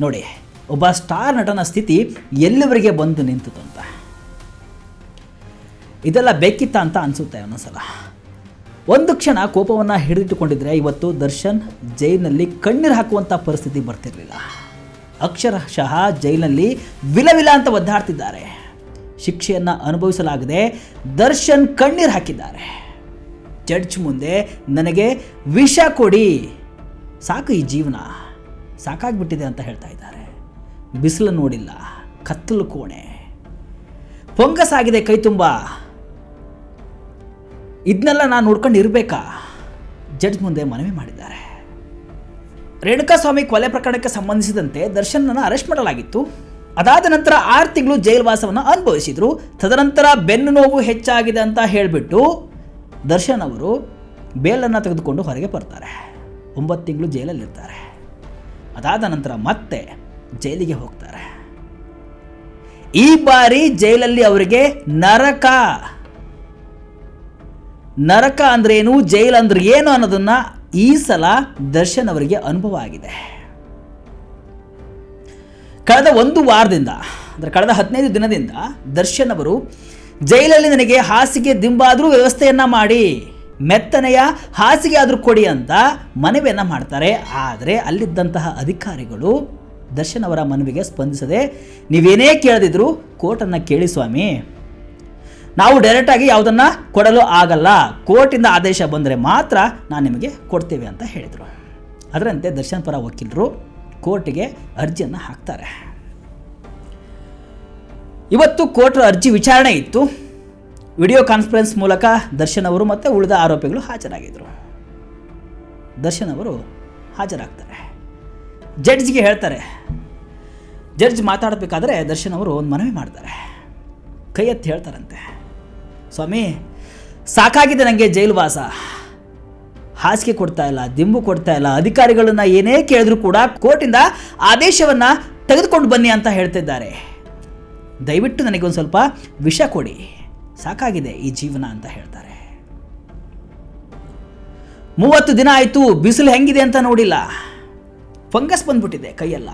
ನೋಡಿ, ಒಬ್ಬ ಸ್ಟಾರ್ ನಟನ ಸ್ಥಿತಿ ಎಲ್ಲಿವರೆಗೆ ಬಂದು ನಿಂತಿತು ಅಂತ. ಇದೆಲ್ಲ ಬೇಕಿತ್ತ ಅಂತ ಅನಿಸುತ್ತೆ ಒಂದೊಂದ್ಸಲ. ಒಂದು ಕ್ಷಣ ಕೋಪವನ್ನು ಹಿಡಿದಿಟ್ಟುಕೊಂಡಿದ್ರೆ ಇವತ್ತು ದರ್ಶನ್ ಜೈಲಿನಲ್ಲಿ ಕಣ್ಣೀರು ಹಾಕುವಂಥ ಪರಿಸ್ಥಿತಿ ಬರ್ತಿರಲಿಲ್ಲ. ಅಕ್ಷರಶಃ ಜೈಲಿನಲ್ಲಿ ವಿಲವಿಲ ಅಂತ ಒದ್ದಾಡ್ತಿದ್ದಾರೆ. ಶಿಕ್ಷೆಯನ್ನು ಅನುಭವಿಸಲಾಗದೆ ದರ್ಶನ್ ಕಣ್ಣೀರು ಹಾಕಿದ್ದಾರೆ. ಜಡ್ಜ್ ಮುಂದೆ ನನಗೆ ವಿಷ ಕೊಡಿ, ಸಾಕು ಈ ಜೀವನ ಸಾಕಾಗ್ಬಿಟ್ಟಿದೆ ಅಂತ ಹೇಳ್ತಾ ಇದ್ದಾರೆ. ಬಿಸಿಲು ನೋಡಿಲ್ಲ, ಕತ್ತಲು ಕೋಣೆ, ಪೊಂಗಸಾಗಿದೆ ಕೈ ತುಂಬ, ಇದನ್ನೆಲ್ಲ ನಾನು ನೋಡ್ಕೊಂಡು ಇರಬೇಕಾ? ಜಡ್ಜ್ ಮುಂದೆ ಮನವಿ ಮಾಡಿದ್ದಾರೆ. ರೇಣುಕಾಸ್ವಾಮಿ ಕೊಲೆ ಪ್ರಕರಣಕ್ಕೆ ಸಂಬಂಧಿಸಿದಂತೆ ದರ್ಶನ್ನನ್ನು ಅರೆಸ್ಟ್ ಮಾಡಲಾಗಿತ್ತು. ಅದಾದ ನಂತರ 6 ತಿಂಗಳು ಜೈಲುವಾಸವನ್ನು ಅನುಭವಿಸಿದರು. ತದನಂತರ ಬೆನ್ನು ನೋವು ಹೆಚ್ಚಾಗಿದೆ ಅಂತ ಹೇಳಿಬಿಟ್ಟು ದರ್ಶನ್ ಅವರು ಬೇಲನ್ನು ತೆಗೆದುಕೊಂಡು ಹೊರಗೆ ಬರ್ತಾರೆ. 9 ತಿಂಗಳು ಜೈಲಲ್ಲಿರ್ತಾರೆ. ಅದಾದ ನಂತರ ಮತ್ತೆ ಜೈಲಿಗೆ ಹೋಗ್ತಾರೆ. ಈ ಬಾರಿ ಜೈಲಲ್ಲಿ ಅವರಿಗೆ ನರಕ ಅಂದ್ರೇನು, ಜೈಲ್ ಅಂದ್ರೆ ಏನು ಅನ್ನೋದನ್ನ ಈ ಸಲ ದರ್ಶನ್ ಅವರಿಗೆ ಅನುಭವ ಆಗಿದೆ. ಕಳೆದ 1 ವಾರದಿಂದ ಅಂದರೆ ಕಳೆದ 15 ದಿನದಿಂದ ದರ್ಶನ್ ಅವರು ಜೈಲಲ್ಲಿ ನನಗೆ ಹಾಸಿಗೆ ದಿಂಬಾದರೂ ವ್ಯವಸ್ಥೆಯನ್ನು ಮಾಡಿ, ಮೆತ್ತನೆಯ ಹಾಸಿಗೆ ಆದರೂ ಕೊಡಿ ಅಂತ ಮನವಿಯನ್ನು ಮಾಡ್ತಾರೆ. ಆದರೆ ಅಲ್ಲಿದ್ದಂತಹ ಅಧಿಕಾರಿಗಳು ದರ್ಶನ್ ಅವರ ಮನವಿಗೆ ಸ್ಪಂದಿಸದೆ, ನೀವೇನೇ ಕೇಳದಿದ್ರು ಕೋರ್ಟನ್ನು ಕೇಳಿ ಸ್ವಾಮಿ, ನಾವು ಡೈರೆಕ್ಟಾಗಿ ಯಾವುದನ್ನು ಕೊಡಲು ಆಗಲ್ಲ, ಕೋರ್ಟಿಂದ ಆದೇಶ ಬಂದರೆ ಮಾತ್ರ ನಾನು ನಿಮಗೆ ಕೊಡ್ತೇವೆ ಅಂತ ಹೇಳಿದರು. ಅದರಂತೆ ದರ್ಶನ್ ಪರ ವಕೀಲರು ಕೋರ್ಟಿಗೆ ಅರ್ಜಿಯನ್ನು ಹಾಕ್ತಾರೆ. ಇವತ್ತು ಕೋರ್ಟ್ ಅರ್ಜಿ ವಿಚಾರಣೆ ಇತ್ತು. ವಿಡಿಯೋ ಕಾನ್ಫರೆನ್ಸ್ ಮೂಲಕ ದರ್ಶನ್ ಅವರು ಮತ್ತು ಉಳಿದ ಆರೋಪಿಗಳು ಹಾಜರಾಗಿದ್ದರು. ದರ್ಶನ್ ಅವರು ಹಾಜರಾಗ್ತಾರೆ. ಜಡ್ಜ್ಗೆ ಹೇಳ್ತಾರೆ. ಜಡ್ಜ್ ಮಾತಾಡಬೇಕಾದ್ರೆ ದರ್ಶನ್ ಅವರು ಒಂದು ಮನವಿ ಮಾಡ್ತಾರೆ. ಕೈ ಎತ್ತಿ ಹೇಳ್ತಾರಂತೆ, ಸ್ವಾಮಿ ಸಾಕಾಗಿದೆ ನನಗೆ ಜೈಲು ವಾಸ, ಹಾಸಿಗೆ ಕೊಡ್ತಾ ಇಲ್ಲ, ದಿಂಬು ಕೊಡ್ತಾ ಇಲ್ಲ, ಅಧಿಕಾರಿಗಳನ್ನ ಏನೇ ಕೇಳಿದ್ರು ಕೂಡ ಕೋರ್ಟಿಂದ ಆದೇಶವನ್ನು ತೆಗೆದುಕೊಂಡು ಬನ್ನಿ ಅಂತ ಹೇಳ್ತಿದ್ದಾರೆ. ದಯವಿಟ್ಟು ನನಗೆ ಒಂದು ಸ್ವಲ್ಪ ವಿಷ ಕೊಡಿ, ಸಾಕಾಗಿದೆ ಈ ಜೀವನ ಅಂತ ಹೇಳ್ತಾರೆ. 30 ದಿನ ಆಯಿತು, ಬಿಸಿಲು ಹೆಂಗಿದೆ ಅಂತ ನೋಡಿಲ್ಲ, ಫಂಗಸ್ ಬಂದ್ಬಿಟ್ಟಿದೆ ಕೈಯೆಲ್ಲ,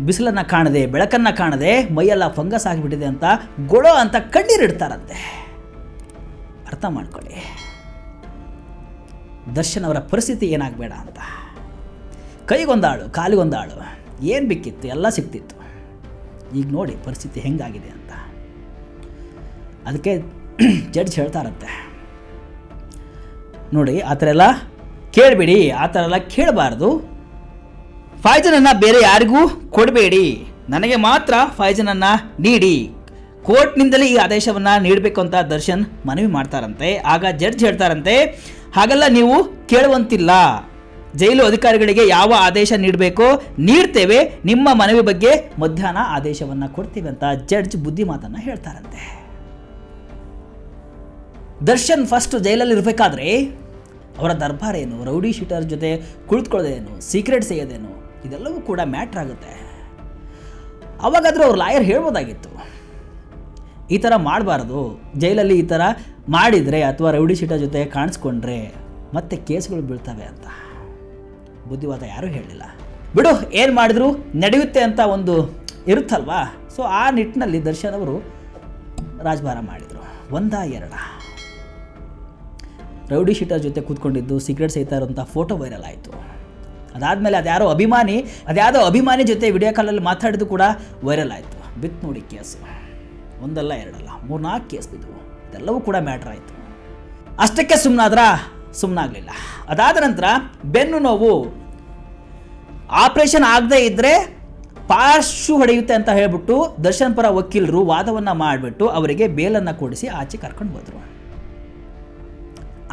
ಬಿಸಿಲನ್ನು ಕಾಣದೆ ಬೆಳಕನ್ನು ಕಾಣದೆ ಮೈಯೆಲ್ಲ ಫಂಗಸ್ ಆಗಿಬಿಟ್ಟಿದೆ ಅಂತ ಗೊಳೋ ಅಂತ ಕಣ್ಣೀರಿಡ್ತಾರಂತೆ. ಅರ್ಥ ಮಾಡ್ಕೊಳ್ಳಿ ದರ್ಶನ್ ಅವರ ಪರಿಸ್ಥಿತಿ ಏನಾಗಬೇಡ ಅಂತ. ಕೈಗೊಂದಾಳು ಕಾಲಿಗೊಂದಾಳು ಏನು ಬೇಕಿತ್ತು ಎಲ್ಲ ಸಿಗ್ತಿತ್ತು. ಈಗ ನೋಡಿ ಪರಿಸ್ಥಿತಿ ಹೆಂಗಾಗಿದೆ ಅಂತ. ಅದಕ್ಕೆ ಜಡ್ಜ್ ಹೇಳ್ತಾರಂತೆ, ನೋಡಿ ಆ ಥರ ಎಲ್ಲ ಕೇಳಬೇಡಿ, ಆ ಥರ ಎಲ್ಲ ಕೇಳಬಾರ್ದು, ಫಾಯ್ಜನನ್ನು ಬೇರೆ ಯಾರಿಗೂ ಕೊಡಬೇಡಿ, ನನಗೆ ಮಾತ್ರ ಫಾಯ್ಜನನ್ನು ನೀಡಿ, ಕೋರ್ಟ್ನಿಂದಲೇ ಈ ಆದೇಶವನ್ನು ನೀಡಬೇಕು ಅಂತ ದರ್ಶನ್ ಮನವಿ ಮಾಡ್ತಾರಂತೆ. ಆಗ ಜಡ್ಜ್ ಹೇಳ್ತಾರಂತೆ, ಹಾಗೆಲ್ಲ ನೀವು ಕೇಳುವಂತಿಲ್ಲ, ಜೈಲು ಅಧಿಕಾರಿಗಳಿಗೆ ಯಾವ ಆದೇಶ ನೀಡಬೇಕೋ ನೀಡ್ತೇವೆ, ನಿಮ್ಮ ಮನವಿ ಬಗ್ಗೆ ಮಧ್ಯಾಹ್ನ ಆದೇಶವನ್ನು ಕೊಡ್ತೀವಿ ಅಂತ ಜಡ್ಜ್ ಬುದ್ಧಿ ಮಾತನ್ನು ಹೇಳ್ತಾರಂತೆ. ದರ್ಶನ್ ಫಸ್ಟ್ ಜೈಲಲ್ಲಿ ಇರಬೇಕಾದ್ರೆ ಅವರ ದರ್ಬಾರ್ ಏನು, ರೌಡಿ ಶೀಟರ್ ಜೊತೆ ಕುಳಿತುಕೊಳ್ಳೋದೇನು, ಸೀಕ್ರೆಟ್ ಸೇಯೋದೇನು, ಇದೆಲ್ಲವೂ ಕೂಡ ಮ್ಯಾಟ್ರ್ ಆಗುತ್ತೆ. ಅವಾಗಾದರೂ ಅವ್ರ ಲಾಯರ್ ಹೇಳ್ಬೋದಾಗಿತ್ತು, ಈ ಥರ ಮಾಡಬಾರ್ದು, ಜೈಲಲ್ಲಿ ಈ ಥರ ಮಾಡಿದರೆ ಅಥವಾ ರೌಡಿ ಶೀಟರ್ ಜೊತೆ ಕಾಣಿಸ್ಕೊಂಡ್ರೆ ಮತ್ತೆ ಕೇಸ್ಗಳು ಬೀಳ್ತವೆ ಅಂತ. ಬುದ್ಧಿವಾದ ಯಾರೂ ಹೇಳಲಿಲ್ಲ. ಬಿಡು ಏನು ಮಾಡಿದ್ರು ನಡೆಯುತ್ತೆ ಅಂತ ಒಂದು ಇರುತ್ತಲ್ವಾ. ಸೊ ಆ ನಿಟ್ಟಿನಲ್ಲಿ ದರ್ಶನ್ ಅವರು ರಾಜಭಾರ ಮಾಡಿದರು. 1-2 ರೌಡಿ ಶೀಟರ್ ಜೊತೆ ಕೂತ್ಕೊಂಡಿದ್ದು ಸಿಗರೇಟ್ ಸೇಯ್ತಾ ಇರೋಂಥ ಫೋಟೋ ವೈರಲ್ ಆಯಿತು. ಅದಾದಮೇಲೆ ಅದ್ಯಾವುದೋ ಅಭಿಮಾನಿ ಜೊತೆ ವಿಡಿಯೋ ಕಾಲಲ್ಲಿ ಮಾತಾಡಿದ್ದು ಕೂಡ ವೈರಲ್ ಆಯಿತು. ಬಿತ್ತು ನೋಡಿ ಕೇಸು, 1 2 3-4 ಕೇಸ್ ಬಿದ್ದವು. ಇದೆಲ್ಲವೂ ಕೂಡ ಮ್ಯಾಟ್ರ್ ಆಯಿತು. ಅಷ್ಟಕ್ಕೆ ಸುಮ್ಮನಾಗಲಿಲ್ಲ. ಅದಾದ ನಂತರ ಬೆನ್ನು ನೋವು, ಆಪರೇಷನ್ ಆಗದೇ ಇದ್ದರೆ ಪಾರ್ಶು ಹೊಡೆಯುತ್ತೆ ಅಂತ ಹೇಳ್ಬಿಟ್ಟು ದರ್ಶನ್ ಪರ ವಕೀಲರು ವಾದವನ್ನು ಮಾಡಿಬಿಟ್ಟು ಅವರಿಗೆ ಬೇಲನ್ನು ಕೊಡಿಸಿ ಆಚೆ ಕರ್ಕೊಂಡು ಬಂದರು.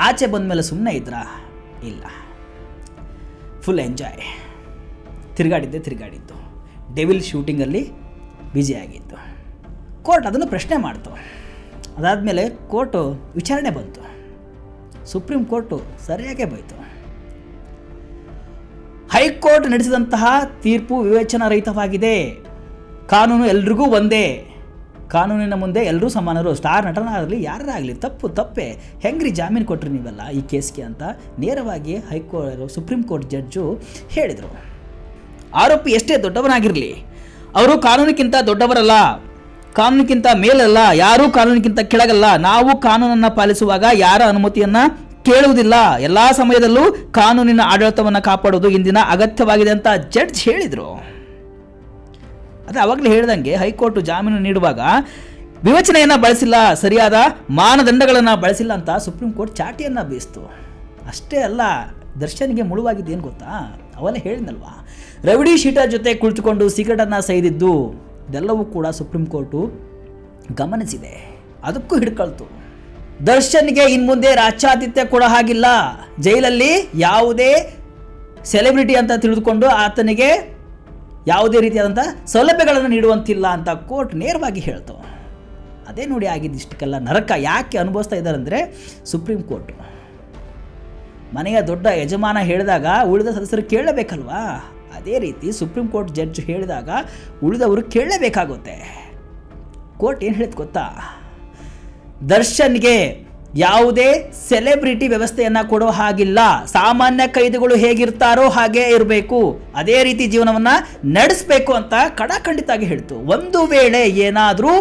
ಆಚೆ ಬಂದ ಮೇಲೆ ಸುಮ್ಮನೆ ಇದ್ರಾ? ಇಲ್ಲ, ಫುಲ್ ಎಂಜಾಯ್, ತಿರುಗಾಡಿದ್ದು, ಡೆವಿಲ್ ಶೂಟಿಂಗಲ್ಲಿ ಬ್ಯುಸಿಯಾಗಿದ್ದು. ಕೋರ್ಟ್ ಅದನ್ನು ಪ್ರಶ್ನೆ ಮಾಡ್ತು. ಅದಾದಮೇಲೆ ಕೋರ್ಟು ವಿಚಾರಣೆ ಬಂತು. ಸುಪ್ರೀಂ ಕೋರ್ಟು ಸರಿಯಾಗೇ ಬೈತು. ಹೈಕೋರ್ಟ್ ನಡೆಸಿದಂತಹ ತೀರ್ಪು ವಿವೇಚನಾರಹಿತವಾಗಿದೆ. ಕಾನೂನು ಎಲ್ರಿಗೂ ಒಂದೇ, ಕಾನೂನಿನ ಮುಂದೆ ಎಲ್ಲರೂ ಸಮಾನರು, ಸ್ಟಾರ್ ನಟನಾಗಲಿ ಯಾರಾಗಲಿ ತಪ್ಪೇ, ಹೆಂಗ್ರಿ ಜಾಮೀನು ಕೊಟ್ರಿ ನೀವೆಲ್ಲ ಈ ಕೇಸ್ಗೆ ಅಂತ ನೇರವಾಗಿ ಸುಪ್ರೀಂ ಕೋರ್ಟ್ ಜಡ್ಜು ಹೇಳಿದರು. ಆರೋಪಿ ಎಷ್ಟೇ ದೊಡ್ಡವನಾಗಿರಲಿ, ಅವರು ಕಾನೂನಿಗಿಂತ ದೊಡ್ಡವರಲ್ಲ, ಕಾನೂನಿಗಿಂತ ಮೇಲಲ್ಲ, ಯಾರೂ ಕಾನೂನಿಗಿಂತ ಕೆಳಗಲ್ಲ. ನಾವು ಕಾನೂನನ್ನು ಪಾಲಿಸುವಾಗ ಯಾರ ಅನುಮತಿಯನ್ನು ಕೇಳುವುದಿಲ್ಲ. ಎಲ್ಲ ಸಮಯದಲ್ಲೂ ಕಾನೂನಿನ ಆಡಳಿತವನ್ನು ಕಾಪಾಡುವುದು ಇಂದಿನ ಅಗತ್ಯವಾಗಿದೆ ಅಂತ ಜಡ್ಜ್ ಹೇಳಿದರು. ಅದೇ ಅವಾಗಲೇ ಹೇಳ್ದಂಗೆ ಹೈಕೋರ್ಟ್ ಜಾಮೀನು ನೀಡುವಾಗ ವಿವೇಚನೆಯನ್ನು ಬಳಸಿಲ್ಲ, ಸರಿಯಾದ ಮಾನದಂಡಗಳನ್ನು ಬಳಸಿಲ್ಲ ಅಂತ ಸುಪ್ರೀಂ ಕೋರ್ಟ್ ಚಾಟಿಯನ್ನು ಬೀಸ್ತು. ಅಷ್ಟೇ ಅಲ್ಲ, ದರ್ಶನ್ಗೆ ಮುಳುವಾಗಿದ್ದೇನು ಗೊತ್ತಾ? ಅವೆಲ್ಲ ಹೇಳಿದ್ನಲ್ವಾ, ರವಿಡಿ ಶೀಟರ್ ಜೊತೆ ಕುಳಿತುಕೊಂಡು ಸಿಗರೇಟನ್ನು ಸೈದಿದ್ದು ಇದೆಲ್ಲವೂ ಕೂಡ ಸುಪ್ರೀಂ ಕೋರ್ಟು ಗಮನಿಸಿದೆ, ಅದಕ್ಕೂ ಹಿಡ್ಕೊಳ್ತು. ದರ್ಶನ್ಗೆ ಇನ್ಮುಂದೆ ರಾಜ್ಯಾತಿಥ್ಯ ಕೊಡೋ ಹಾಗಿಲ್ಲ, ಜೈಲಲ್ಲಿ ಯಾವುದೇ ಸೆಲೆಬ್ರಿಟಿ ಅಂತ ತಿಳಿದುಕೊಂಡು ಆತನಿಗೆ ಯಾವುದೇ ರೀತಿಯಾದಂಥ ಸೌಲಭ್ಯಗಳನ್ನು ನೀಡುವಂತಿಲ್ಲ ಅಂತ ಕೋರ್ಟ್ ನೇರವಾಗಿ ಹೇಳ್ತು. ಅದೇ ನೋಡಿ ಆಗಿದ್ದಿಷ್ಟಕ್ಕೆಲ್ಲ ನರಕ ಯಾಕೆ ಅನುಭವಿಸ್ತಾ ಇದ್ದಾರೆ ಅಂದರೆ ಸುಪ್ರೀಂ ಕೋರ್ಟು. ಮನೆಯ ದೊಡ್ಡ ಯಜಮಾನ ಹೇಳಿದಾಗ ಉಳಿದ ಸದಸ್ಯರು ಕೇಳಬೇಕಲ್ವಾ, ಅದೇ ರೀತಿ ಸುಪ್ರೀಂ ಕೋರ್ಟ್ ಜಡ್ಜ್ ಹೇಳಿದಾಗ ಉಳಿದವರು ಕೇಳಲೇಬೇಕಾಗುತ್ತೆ. ಕೋರ್ಟ್ ಏನು ಹೇಳಿದ್ ಗೊತ್ತಾ? ದರ್ಶನ್ಗೆ ಯಾವುದೇ ಸೆಲೆಬ್ರಿಟಿ ವ್ಯವಸ್ಥೆಯನ್ನು ಕೊಡೋ ಹಾಗಿಲ್ಲ, ಸಾಮಾನ್ಯ ಕೈದಿಗಳು ಹೇಗಿರ್ತಾರೋ ಹಾಗೇ ಇರಬೇಕು, ಅದೇ ರೀತಿ ಜೀವನವನ್ನು ನಡೆಸಬೇಕು ಅಂತ ಖಡಾಖಂಡಿತಾಗಿ ಹೇಳ್ತು. ಒಂದು ವೇಳೆ ಏನಾದರೂ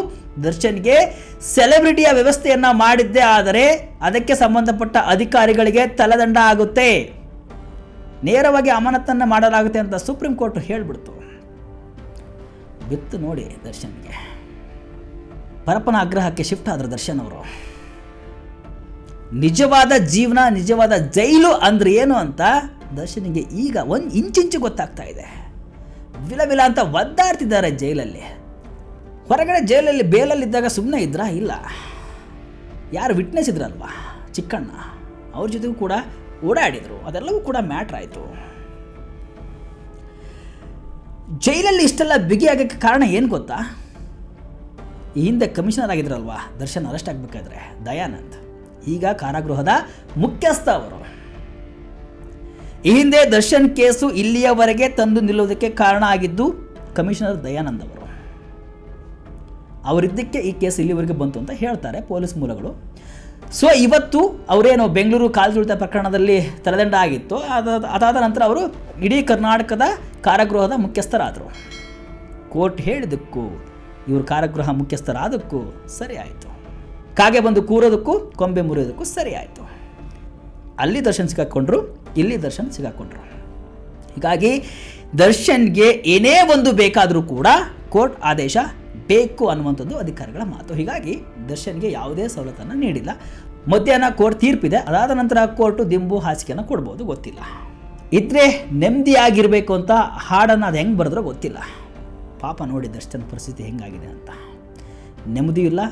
ದರ್ಶನ್ಗೆ ಸೆಲೆಬ್ರಿಟಿಯ ವ್ಯವಸ್ಥೆಯನ್ನು ಮಾಡಿದ್ದೇ ಆದರೆ ಅದಕ್ಕೆ ಸಂಬಂಧಪಟ್ಟ ಅಧಿಕಾರಿಗಳಿಗೆ ತಲೆದಂಡ ಆಗುತ್ತೆ, ನೇರವಾಗಿ ಅಮಾನತನ್ನು ಮಾಡಲಾಗುತ್ತೆ ಅಂತ ಸುಪ್ರೀಂ ಕೋರ್ಟ್ ಹೇಳಿಬಿಡ್ತು. ಬಿತ್ತು ನೋಡಿ ದರ್ಶನ್ಗೆ. ಪರಪ್ಪನ ಆಗ್ರಹಕ್ಕೆ ಶಿಫ್ಟ್ ಆದರು ದರ್ಶನ್ ಅವರು. ನಿಜವಾದ ಜೀವನ, ನಿಜವಾದ ಜೈಲು ಅಂದ್ರೆ ಏನು ಅಂತ ದರ್ಶನ್ಗೆ ಈಗ ಒಂದು ಇಂಚಿಂಚು ಗೊತ್ತಾಗ್ತಾ ಇದೆ. ವಿಲ ಅಂತ ಒದ್ದಾಡ್ತಿದ್ದಾರೆ ಜೈಲಲ್ಲಿ. ಹೊರಗಡೆ ಜೈಲಲ್ಲಿ ಬೇಲಲ್ಲಿದ್ದಾಗ ಸುಮ್ಮನೆ ಇದ್ರಾ? ಇಲ್ಲ, ಯಾರು ವಿಟ್ನೆಸ್ ಇದ್ರಲ್ವಾ ಚಿಕ್ಕಣ್ಣ, ಅವ್ರ ಜೊತೆಗೂ ಕೂಡ ಓಡಾಡಿದರು, ಅದೆಲ್ಲವೂ ಕೂಡ ಮ್ಯಾಟ್ರ್ ಆಯಿತು. ಜೈಲಲ್ಲಿ ಇಷ್ಟೆಲ್ಲ ಬಿಗಿಯಾಗಕ್ಕೆ ಕಾರಣ ಏನು ಗೊತ್ತಾ? ಈ ಹಿಂದೆ ಕಮಿಷನರ್ ಆಗಿದ್ರಲ್ವಾ ದರ್ಶನ್ ಅರೆಸ್ಟ್ ಆಗಬೇಕಾದ್ರೆ, ದಯಾನಂದ್, ಈಗ ಕಾರಾಗೃಹದ ಮುಖ್ಯಸ್ಥ ಅವರು. ಈ ಹಿಂದೆ ದರ್ಶನ್ ಕೇಸು ಇಲ್ಲಿಯವರೆಗೆ ತಂದು ನಿಲ್ಲುವುದಕ್ಕೆ ಕಾರಣ ಆಗಿದ್ದು ಕಮಿಷನರ್ ದಯಾನಂದ್ ಅವರು. ಅವರಿದ್ದಕ್ಕೆ ಈ ಕೇಸ್ ಇಲ್ಲಿವರೆಗೆ ಬಂತು ಅಂತ ಹೇಳ್ತಾರೆ ಪೊಲೀಸ್ ಮೂಲಗಳು. ಸೊ ಇವತ್ತು ಅವರೇನು ಬೆಂಗಳೂರು ಕಾಲ್ದುಳಿತ ಪ್ರಕರಣದಲ್ಲಿ ತಲೆದಂಡ ಆಗಿತ್ತು, ಅದಾದ ನಂತರ ಅವರು ಇಡೀ ಕರ್ನಾಟಕದ ಕಾರಾಗೃಹದ ಮುಖ್ಯಸ್ಥರಾದರು. ಕೋರ್ಟ್ ಹೇಳಿದ್ದಕ್ಕೂ ಇವರು ಕಾರಾಗೃಹ ಮುಖ್ಯಸ್ಥರಾದಕ್ಕೂ ಸರಿ ಆಯಿತು. ಕಾಗೆ ಬಂದು ಕೂರೋದಕ್ಕೂ ಕೊಂಬೆ ಮುರಿಯೋದಕ್ಕೂ ಸರಿ ಆಯಿತು. ಅಲ್ಲಿ ದರ್ಶನ್ ಸಿಗಾಕೊಂಡ್ರು, ಇಲ್ಲಿ ದರ್ಶನ್ ಸಿಗಾಕೊಂಡ್ರು. ಹೀಗಾಗಿ ದರ್ಶನ್ಗೆ ಏನೇ ಒಂದು ಬೇಕಾದರೂ ಕೂಡ ಕೋರ್ಟ್ ಆದೇಶ ಬೇಕು ಅನ್ನುವಂಥದ್ದು ಅಧಿಕಾರಿಗಳ ಮಾತು. ಹೀಗಾಗಿ ದರ್ಶನ್ಗೆ ಯಾವುದೇ ಸವಲತ್ತನ್ನು ನೀಡಿಲ್ಲ. ಮಧ್ಯಾಹ್ನ ಕೋರ್ಟ್ ತೀರ್ಪಿದೆ, ಅದಾದ ನಂತರ ಕೋರ್ಟು ದಿಂಬು ಹಾಸಿಗೆಯನ್ನು ಕೊಡ್ಬೋದು, ಗೊತ್ತಿಲ್ಲ. ಇದ್ರೆ ನೆಮ್ಮದಿಯಾಗಿರಬೇಕು ಅಂತ ಹಾಡನ್ನು ಅದು ಹೆಂಗೆ ಬರೆದ್ರೋ ಗೊತ್ತಿಲ್ಲ. ಪಾಪ ನೋಡಿ ದರ್ಶನ್ ಪರಿಸ್ಥಿತಿ ಹೆಂಗಾಗಿದೆ ಅಂತ. ನೆಮ್ಮದಿಯೂ ಇಲ್ಲ,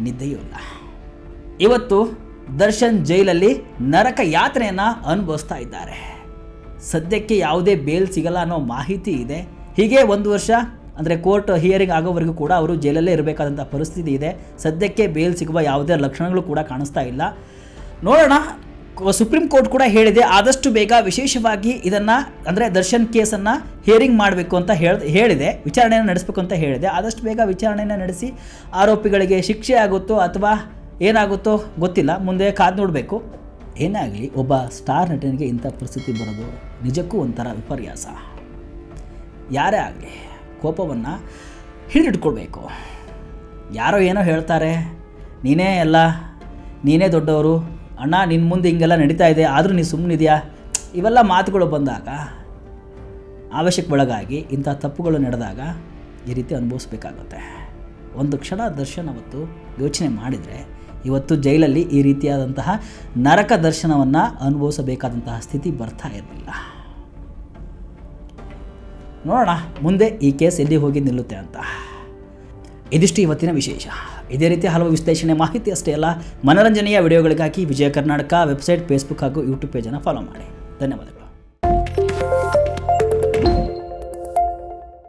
ನಿದ್ದೆಯೂ ಇಲ್ಲ. ಇವತ್ತು ದರ್ಶನ್ ಜೈಲಲ್ಲಿ ನರಕ ಯಾತನೆಯನ್ನು ಅನುಭವಿಸ್ತಾ ಇದ್ದಾರೆ. ಸದ್ಯಕ್ಕೆ ಯಾವುದೇ ಬೇಲ್ ಸಿಗಲ್ಲ ಅನ್ನೋ ಮಾಹಿತಿ ಇದೆ. ಹೀಗೆ 1 ವರ್ಷ ಅಂದರೆ ಕೋರ್ಟ್ ಹಿಯರಿಂಗ್ ಆಗೋವರೆಗೂ ಕೂಡ ಅವರು ಜೈಲಲ್ಲೇ ಇರಬೇಕಾದಂಥ ಪರಿಸ್ಥಿತಿ ಇದೆ. ಸದ್ಯಕ್ಕೆ ಬೇಲ್ ಸಿಗುವ ಯಾವುದೇ ಲಕ್ಷಣಗಳು ಕೂಡ ಕಾಣಿಸ್ತಾ ಇಲ್ಲ. ನೋಡೋಣ. ಸುಪ್ರೀಂ ಕೋರ್ಟ್ ಕೂಡ ಹೇಳಿದೆ, ಆದಷ್ಟು ಬೇಗ ವಿಶೇಷವಾಗಿ ಇದನ್ನು ಅಂದರೆ ದರ್ಶನ್ ಕೇಸನ್ನು ಹಿಯರಿಂಗ್ ಮಾಡಬೇಕು ಅಂತ ಹೇಳಿದೆ, ವಿಚಾರಣೆಯನ್ನು ನಡೆಸಬೇಕು ಅಂತ ಹೇಳಿದೆ. ಆದಷ್ಟು ಬೇಗ ವಿಚಾರಣೆಯನ್ನು ನಡೆಸಿ ಆರೋಪಿಗಳಿಗೆ ಶಿಕ್ಷೆ ಆಗುತ್ತೋ ಅಥವಾ ಏನಾಗುತ್ತೋ ಗೊತ್ತಿಲ್ಲ, ಮುಂದೆ ಕಾದು ನೋಡಬೇಕು. ಏನೇ ಆಗಲಿ, ಒಬ್ಬ ಸ್ಟಾರ್ ನಟನಿಗೆ ಇಂಥ ಪರಿಸ್ಥಿತಿ ಬರೋದು ನಿಜಕ್ಕೂ ಒಂಥರ ವಿಪರ್ಯಾಸ. ಯಾರೇ ಆಗಲಿ ಕೋಪವನ್ನು ಹಿಡಿದಿಟ್ಕೊಳ್ಬೇಕು. ಯಾರೋ ಏನೋ ಹೇಳ್ತಾರೆ, ನೀನೇ ಎಲ್ಲ, ನೀನೇ ದೊಡ್ಡವರು, ಅಣ್ಣ ನಿನ್ನ ಮುಂದೆ ಹಿಂಗೆಲ್ಲ ನಡೀತಾ ಇದೆ ಆದರೂ ನೀನು ಸುಮ್ಮನಿದೆಯಾ, ಇವೆಲ್ಲ ಮಾತುಗಳು ಬಂದಾಗ ಆವೇಶಕ್ಕೆ ಒಳಗಾಗಿ ಇಂಥ ತಪ್ಪುಗಳು ನಡೆದಾಗ ಈ ರೀತಿ ಅನುಭವಿಸ್ಬೇಕಾಗುತ್ತೆ. ಒಂದು ಕ್ಷಣ ದರ್ಶನ್ ಅವತ್ತು ಯೋಚನೆ ಮಾಡಿದರೆ ಇವತ್ತು ಜೈಲಲ್ಲಿ ಈ ರೀತಿಯಾದಂತಹ ನರಕ ದರ್ಶನವನ್ನು ಅನುಭವಿಸಬೇಕಾದಂತಹ ಸ್ಥಿತಿ ಬರ್ತಾ ಇರಲಿಲ್ಲ. ನೋಡೋಣ ಮುಂದೆ ಈ ಕೇಸ್ ಎಲ್ಲಿ ಹೋಗಿ ನಿಲ್ಲುತ್ತೆ ಅಂತ. ಇದಿಷ್ಟು ಇವತ್ತಿನ ವಿಶೇಷ. ಇದೇ ರೀತಿ ಹಲವು ವಿಶ್ಲೇಷಣೆ ಮಾಹಿತಿ ಅಷ್ಟೇ ಅಲ್ಲ, ಮನೋರಂಜನೆಯ ವಿಡಿಯೋಗಳಿಗಾಗಿ ವಿಜಯ ಕರ್ನಾಟಕ ವೆಬ್ಸೈಟ್, ಫೇಸ್ಬುಕ್ ಹಾಗೂ ಯೂಟ್ಯೂಬ್ ಪೇಜನ್ನು ಫಾಲೋ ಮಾಡಿ. ಧನ್ಯವಾದಗಳು.